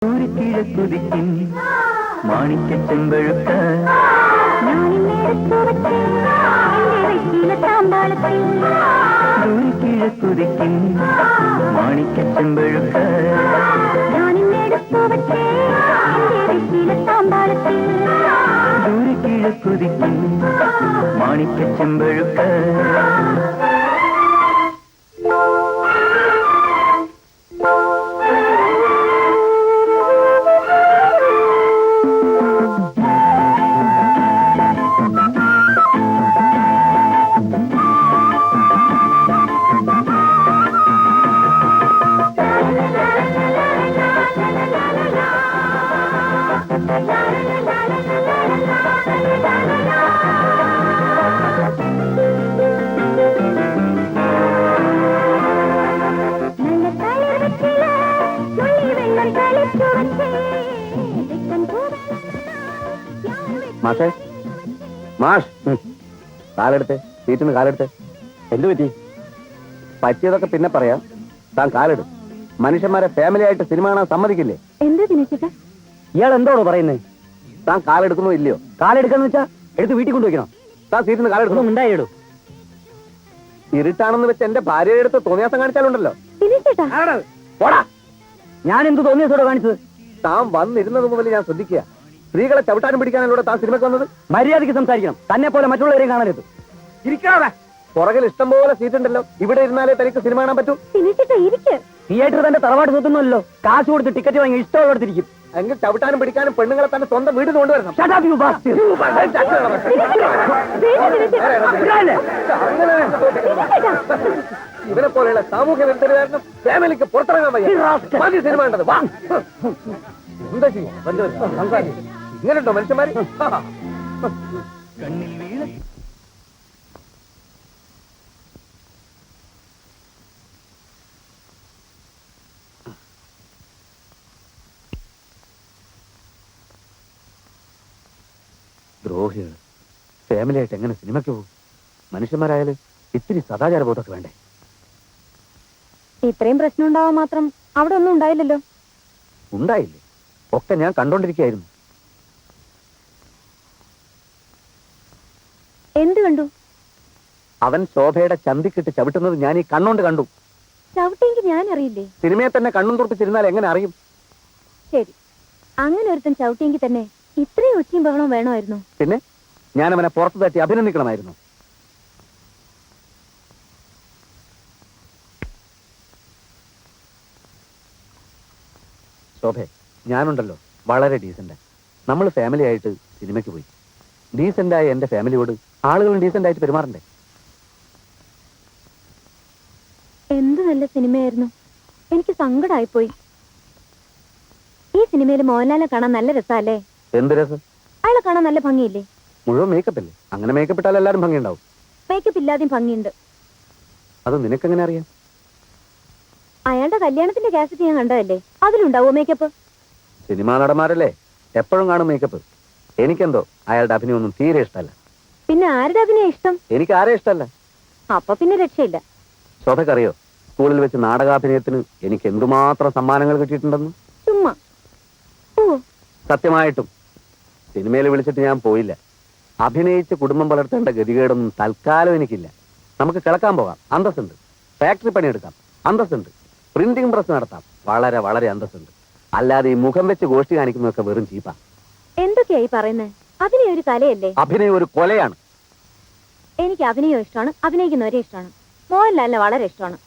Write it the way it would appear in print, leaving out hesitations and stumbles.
കുതിക്കും മാണിക്ക ചെമ്പഴുക്ക കുതിക്കും മാണിക്ക ചെമ്പഴുക്ക കുതിക്കും മാണിക്ക ചെമ്പഴുക്ക മാഷേ, മാഷ് കാലെടുത്ത്, സീറ്റിന് കാലെടുത്ത്. എന്തു പറ്റി? പറ്റിയതൊക്കെ പിന്നെ പറയാം. താൻ കാലെടു. മനുഷ്യന്മാരെ ഫാമിലി ആയിട്ട് സിനിമ കാണാൻ സമ്മതിക്കില്ലേ? എന്താ ദിനേശേട്ടാ ഇയാൾ എന്തോടോ പറയുന്നത്? താൻ കാലെടുക്കുന്നോ ഇല്ലയോ? കാലെടുക്കാന്ന് വെച്ചാ എടുത്ത് വീട്ടിൽ കൊണ്ടുവയ്ക്കണം. താൻ സീറ്റിന് കാലെടുക്കുന്നു. ഉണ്ടായിടൂ. ഇരുട്ടാണെന്ന് വെച്ച് എന്റെ ഭാര്യയുടെ അടുത്ത് തോന്നിയാസം കാണിച്ചാലുണ്ടല്ലോ. പോടാ. ഞാൻ എന്ത് തോന്നിയാസോടെ കാണിച്ചത്? താൻ വന്നിരുന്നത് മുതൽ ഞാൻ ശ്രദ്ധിക്കുക. സ്ത്രീകളെ ചവിട്ടാനും പിടിക്കാനല്ലോ താൻ സിനിമയ്ക്ക് വന്നത്. മര്യാദയ്ക്ക് സംസാരിക്കണം. തന്നെ പോലെ മറ്റുള്ളവരെയും കാണരുത്. ഇരിക്കാതെ. പുറകിൽ ഇഷ്ടംപോലെ സീറ്റ് ഉണ്ടല്ലോ. ഇവിടെ ഇരുന്നാലേ തനിക്ക് സിനിമ കാണാൻ പറ്റൂ. തിയേറ്റർ തന്റെ തറവാട്ട് സ്വത്തുന്നല്ലോ. കാശ് കൊടുത്ത് ടിക്കറ്റ് വാങ്ങി ഇഷ്ടമുള്ളടത്തിരിക്കും. എങ്കിൽ ചവിട്ടാനും പിടിക്കാനും പെണ്ണുങ്ങളെ തന്നെ സ്വന്തം വീട് കൊണ്ടുവരണം. ഇവനെ പോലെയുള്ള സാമൂഹ്യ വിരുദ്ധര് കാരണം ഫാമിലിക്ക് പുറത്തിറങ്ങാൻ വയ്യ. സിനിമ ഉണ്ടത്. വാ. എന്താ ചെയ്യും? ഇങ്ങനെയുണ്ടോ മനുഷ്യന്മാര്? ദ്രോഹികൾ ഫാമിലി ആയിട്ട് എങ്ങനെ സിനിമയ്ക്ക് പോകും? മനുഷ്യന്മാരായാലും ഇത്തിരി സദാചാര ബോധമൊക്കെ വേണ്ടേ? ഇത്രയും പ്രശ്നം ഉണ്ടാവാൻ മാത്രം അവിടെ ഒന്നും ഉണ്ടായില്ലല്ലോ. ഉണ്ടായില്ലേ? ഒക്കെ ഞാൻ കണ്ടോണ്ടിരിക്കുകയായിരുന്നു. എന്ത് കണ്ടു? അവൻ ശോഭയുടെ ചന്തിക്കിട്ട് ചവിട്ടുന്നത് ഞാൻ ഈ കണ്ണോണ്ട് കണ്ടു. ചവിട്ടെങ്കിൽ ഞാൻ അറിയില്ലേ? സിനിമയെ തന്നെ കണ്ണും തുറപ്പിച്ചിരുന്നാൽ എങ്ങനെ അറിയും? ശരി, അങ്ങനെ ഒരുത്തൻ ചവിട്ടിയെങ്കിൽ തന്നെ ഇത്രയും ഒച്ചയും ബഹളവും വേണമായിരുന്നു? പിന്നെ ഞാൻ അവനെ പുറത്തു തട്ടി അഭിനന്ദിക്കണമായിരുന്നു. ശോഭേ, ഞാനുണ്ടല്ലോ വളരെ ഡീസന്റ്. നമ്മൾ ഫാമിലി ആയിട്ട് സിനിമയ്ക്ക് പോയി. ഡീസന്റായ എന്റെ ഫാമിലിയോട് ആളുകളും ഡീസന്റ് ആയിട്ട് പെരുമാറണ്ടേ? എന്ത് നല്ല സിനിമയായിരുന്നു. എനിക്ക് സങ്കടമായിപ്പോയി. ഈ സിനിമയിൽ മോഹൻലാലിനെ കാണാൻ നല്ല രസമല്ലേ? എന്ത് രസം? അയാളെ കാണാൻ നല്ല ഭംഗിയില്ലേ? മുഴുവൻ മേക്കപ്പ് അല്ലേ? അങ്ങനെ മേക്കപ്പ് ഇട്ടാൽ എല്ലാവരും ഭംഗിയുണ്ടാവും. മേക്കപ്പ് ഇല്ലാതെയും ഭംഗിയുണ്ട്. അത് നിനക്കെങ്ങനെ അറിയാം? അയാളുടെ കല്യാണത്തിന്റെ കാസറ്റ് ഞാൻ കണ്ടതല്ലേ, അതിലുണ്ടാവോ മേക്കപ്പ്? സിനിമാ നടന്മാരല്ലേ, എപ്പോഴും കാണും മേക്കപ്പ്. എനിക്കെന്തോ അയാളുടെ അഭിനയൊന്നും തീരെ ഇഷ്ടമല്ല. പിന്നെ ആരുടെ അഭിനയം ഇഷ്ടം? എനിക്ക് ആരെ ഇഷ്ടമല്ല. അപ്പൊ പിന്നെ രക്ഷയില്ല. ശോഭക്കറിയോ, സ്കൂളിൽ വെച്ച് നാടകാഭിനയത്തിന് എനിക്ക് എന്തുമാത്രം സമ്മാനങ്ങൾ കിട്ടിയിട്ടുണ്ടെന്ന്? ചുമ്മാ. സത്യമായിട്ടും സിനിമയിൽ വിളിച്ചിട്ട് ഞാൻ പോയില്ല. അഭിനയിച്ച് കുടുംബം വളർത്തേണ്ട ഗതികേടൊന്നും തൽക്കാലം എനിക്കില്ല. നമുക്ക് കിളക്കാൻ പോകാം, അന്തസ്സുണ്ട്. ഫാക്ടറി പണിയെടുക്കാം, അന്തസ്സുണ്ട്. പ്രിന്റിംഗ് പ്രസ് നടത്താം, വളരെ വളരെ അന്തസ്സുണ്ട്. അല്ലാതെ ഈ മുഖം വെച്ച് ഗോഷ്ടി കാണിക്കുന്നതൊക്കെ വെറും ചീപ്പാ. എന്തൊക്കെയായി പറയുന്നത്? അഭിനയം ഒരു കലയല്ലേ? അഭിനയം ഒരു കൊലയാണ്. എനിക്ക് അഭിനയം ഇഷ്ടമാണ്, അഭിനയിക്കുന്നവരെ ഇഷ്ടമാണ്. മോഹൻലാലിനെ വളരെ ഇഷ്ടമാണ്.